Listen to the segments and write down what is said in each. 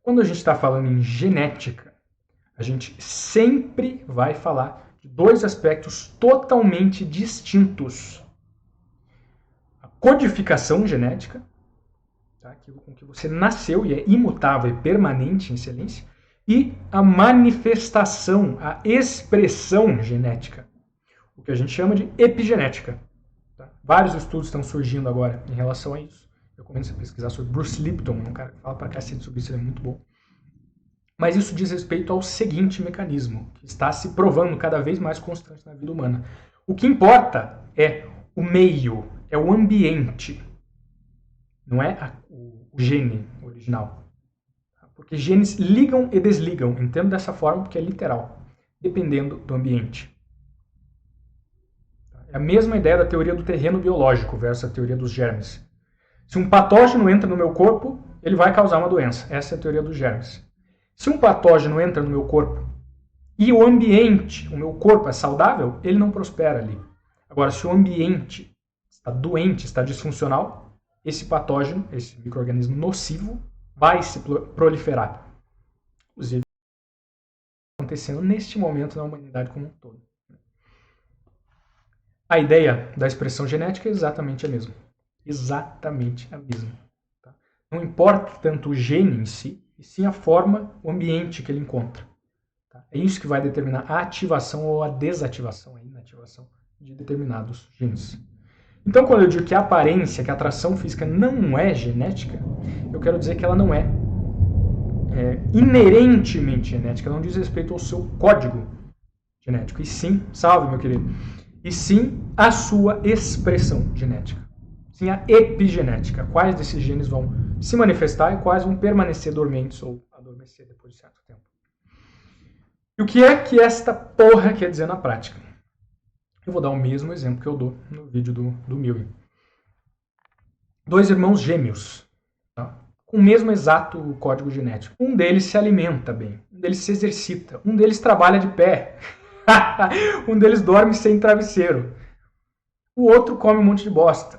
Quando a gente está falando em genética, a gente sempre vai falar de dois aspectos totalmente distintos. A codificação genética, tá? Aquilo com que você nasceu e é imutável e permanente em excelência, e a manifestação, a expressão genética, o que a gente chama de epigenética. Tá? Vários estudos estão surgindo agora em relação a isso. Eu começo a pesquisar sobre Bruce Lipton, um cara que fala pra cacete sobre isso, ele é muito bom. Mas isso diz respeito ao seguinte mecanismo, que está se provando cada vez mais constante na vida humana. O que importa é o meio, é o ambiente, não é o gene original. Porque genes ligam e desligam, entendo dessa forma porque é literal, dependendo do ambiente. É a mesma ideia da teoria do terreno biológico versus a teoria dos germes. Se um patógeno entra no meu corpo, ele vai causar uma doença. Essa é a teoria dos germes. Se um patógeno entra no meu corpo e o ambiente, o meu corpo é saudável, ele não prospera ali. Agora, se o ambiente está doente, está disfuncional, esse patógeno, esse micro-organismo nocivo, vai se proliferar. Inclusive, acontecendo neste momento na humanidade como um todo. A ideia da expressão genética é exatamente a mesma. Exatamente a mesma. Tá? Não importa tanto o gene em si, e sim a forma, o ambiente que ele encontra. Tá? É isso que vai determinar a ativação ou a desativação, a inativação de determinados genes. Então, quando eu digo que a aparência, que a atração física não é genética, eu quero dizer que ela não é inerentemente genética, não diz respeito ao seu código genético, e sim, salve meu querido, e sim a sua expressão genética. Sim, a epigenética, quais desses genes vão se manifestar e quais vão permanecer dormentes ou adormecer depois de certo tempo. E o que é que esta porra quer dizer na prática? Eu vou dar o mesmo exemplo que eu dou no vídeo do Millen. Dois irmãos gêmeos, tá? Com o mesmo exato código genético. Um deles se alimenta bem, um deles se exercita, um deles trabalha de pé, um deles dorme sem travesseiro, o outro come um monte de bosta,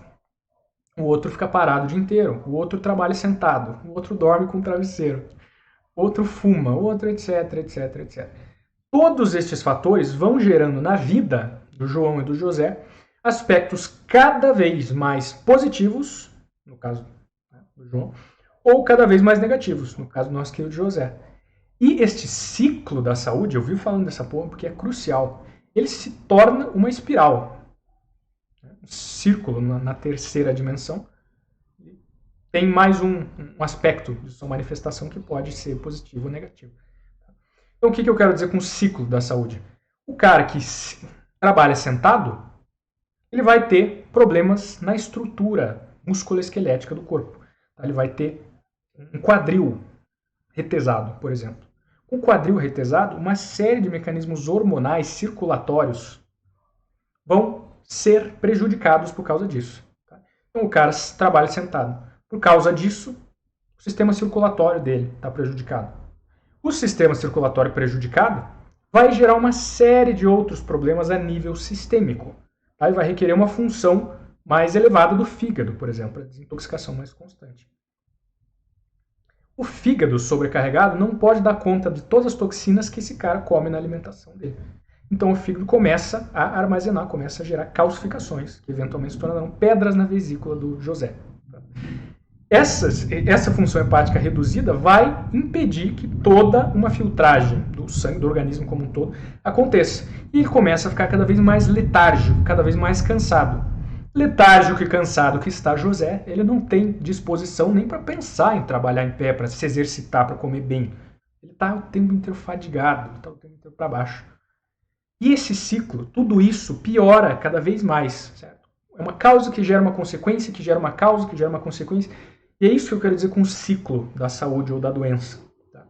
o outro fica parado o dia inteiro, o outro trabalha sentado, o outro dorme com travesseiro, o outro fuma, o outro etc, etc, etc. Todos estes fatores vão gerando na vida do João e do José aspectos cada vez mais positivos, no caso do João, ou cada vez mais negativos, no caso do nosso querido José. E este ciclo da saúde, eu vivo falando dessa porra porque é crucial, ele se torna uma espiral. Um círculo na terceira dimensão. Tem mais um aspecto de sua manifestação que pode ser positivo ou negativo. Então, o que eu quero dizer com o ciclo da saúde? O cara que trabalha sentado, ele vai ter problemas na estrutura musculoesquelética do corpo. Ele vai ter um quadril retesado, por exemplo. Com o quadril retesado, uma série de mecanismos hormonais circulatórios vão ser prejudicados por causa disso. Então, o cara trabalha sentado. Por causa disso, o sistema circulatório dele está prejudicado. O sistema circulatório prejudicado vai gerar uma série de outros problemas a nível sistêmico. Tá? E vai requerer uma função mais elevada do fígado, por exemplo, a desintoxicação mais constante. O fígado sobrecarregado não pode dar conta de todas as toxinas que esse cara come na alimentação dele. Então o fígado começa a armazenar, começa a gerar calcificações, que eventualmente se tornarão pedras na vesícula do José. Essa função hepática reduzida vai impedir que toda uma filtragem do sangue, do organismo como um todo, aconteça. E ele começa a ficar cada vez mais letárgico, cada vez mais cansado. Letárgico e cansado que está José, ele não tem disposição nem para pensar em trabalhar em pé, para se exercitar, para comer bem. Ele está o tempo inteiro fadigado, ele está o tempo inteiro para baixo. E esse ciclo, tudo isso piora cada vez mais, certo? É uma causa que gera uma consequência, que gera uma causa, que gera uma consequência. E é isso que eu quero dizer com o ciclo da saúde ou da doença. Tá?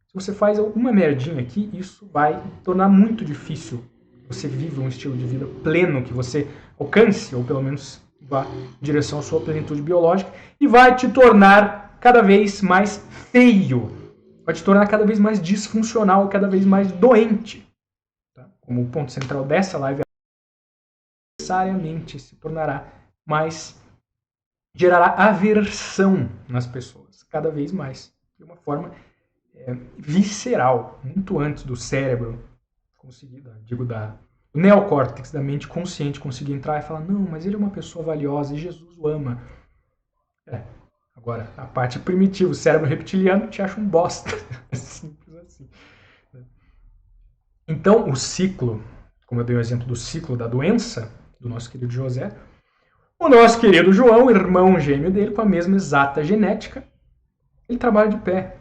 Se você faz uma merdinha aqui, isso vai tornar muito difícil você vive um estilo de vida pleno, que você alcance, ou pelo menos vá em direção à sua plenitude biológica, e vai te tornar cada vez mais feio, vai te tornar cada vez mais disfuncional, cada vez mais doente. Tá? Como o ponto central dessa live, necessariamente se tornará mais, gerará aversão nas pessoas, cada vez mais, de uma forma visceral, muito antes do cérebro conseguir, do neocórtex, da mente consciente conseguir entrar e falar, não, mas ele é uma pessoa valiosa e Jesus o ama. Agora, a parte primitiva, o cérebro reptiliano te acha um bosta. É simples assim. Então, o ciclo, como eu dei o exemplo do ciclo da doença, do nosso querido José, o nosso querido João, irmão gêmeo dele, com a mesma exata genética, ele trabalha de pé.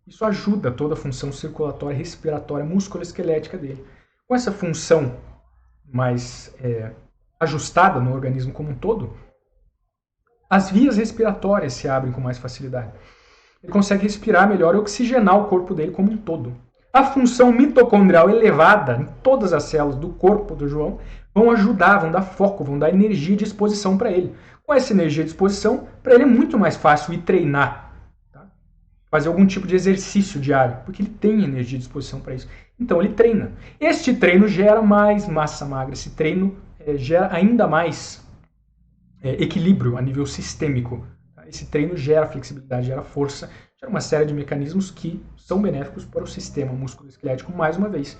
Isso ajuda toda a função circulatória, respiratória, musculoesquelética dele. Com essa função mais ajustada no organismo como um todo, as vias respiratórias se abrem com mais facilidade. Ele consegue respirar melhor e oxigenar o corpo dele como um todo. A função mitocondrial elevada em todas as células do corpo do João vão ajudar, vão dar foco, vão dar energia e disposição para ele. Com essa energia e disposição, para ele é muito mais fácil ir treinar, tá? Fazer algum tipo de exercício diário, porque ele tem energia e disposição para isso. Então ele treina. Este treino gera mais massa magra, esse treino gera ainda mais equilíbrio a nível sistêmico. Esse treino gera flexibilidade, gera força, gera uma série de mecanismos que são benéficos para o sistema musculoesquelético, mais uma vez.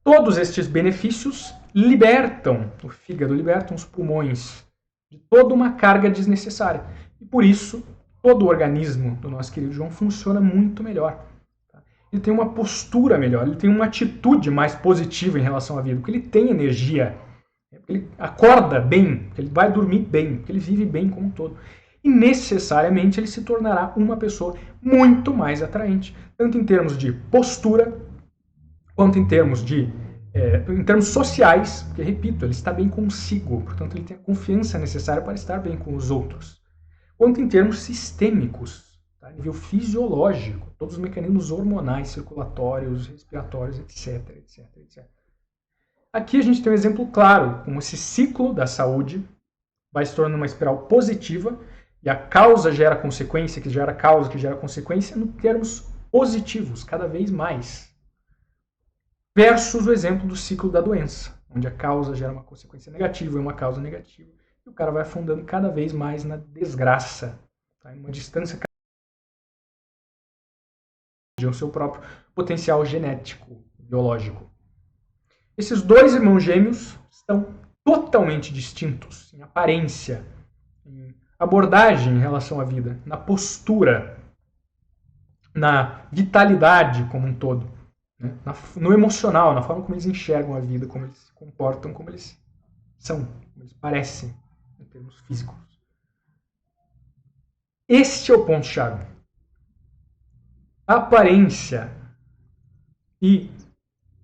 Todos estes benefícios libertam o fígado, libertam os pulmões de toda uma carga desnecessária. E por isso, todo o organismo do nosso querido João funciona muito melhor. Ele tem uma postura melhor, ele tem uma atitude mais positiva em relação à vida, porque ele tem energia, ele acorda bem, porque ele vai dormir bem, porque ele vive bem como um todo. E necessariamente ele se tornará uma pessoa muito mais atraente, tanto em termos de postura, quanto em termos sociais, porque, repito, ele está bem consigo, portanto ele tem a confiança necessária para estar bem com os outros, quanto em termos sistêmicos, tá? A nível fisiológico, todos os mecanismos hormonais, circulatórios, respiratórios, etc, etc, etc. Aqui a gente tem um exemplo claro, como esse ciclo da saúde vai se tornando uma espiral positiva, e a causa gera consequência, que gera causa, que gera consequência, em termos positivos, cada vez mais. Versus o exemplo do ciclo da doença, onde a causa gera uma consequência negativa e uma causa negativa. E o cara vai afundando cada vez mais na desgraça, tá? Em uma distância do seu próprio potencial genético, biológico. Esses dois irmãos gêmeos estão totalmente distintos em aparência, em abordagem em relação à vida, na postura, na vitalidade como um todo, né? No emocional, na forma como eles enxergam a vida, como eles se comportam, como eles são, como eles parecem em termos físicos. Este é o ponto-chave. Aparência e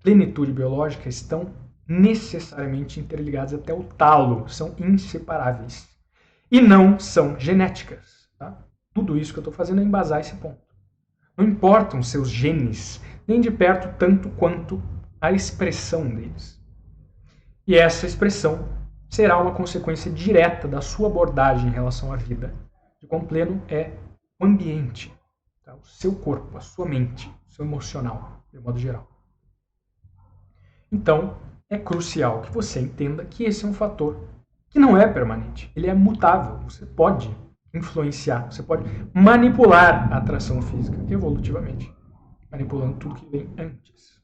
plenitude biológica estão necessariamente interligadas até o talo, são inseparáveis. E não são genéticas. Tá? Tudo isso que eu estou fazendo é embasar esse ponto. Não importam seus genes, nem de perto tanto quanto a expressão deles. E essa expressão será uma consequência direta da sua abordagem em relação à vida. De quão pleno é o ambiente, tá? O seu corpo, a sua mente, o seu emocional, de modo geral. Então, é crucial que você entenda que esse é um fator que não é permanente. Ele é mutável. Você pode influenciar, você pode manipular a atração física evolutivamente, manipulando tudo que vem antes.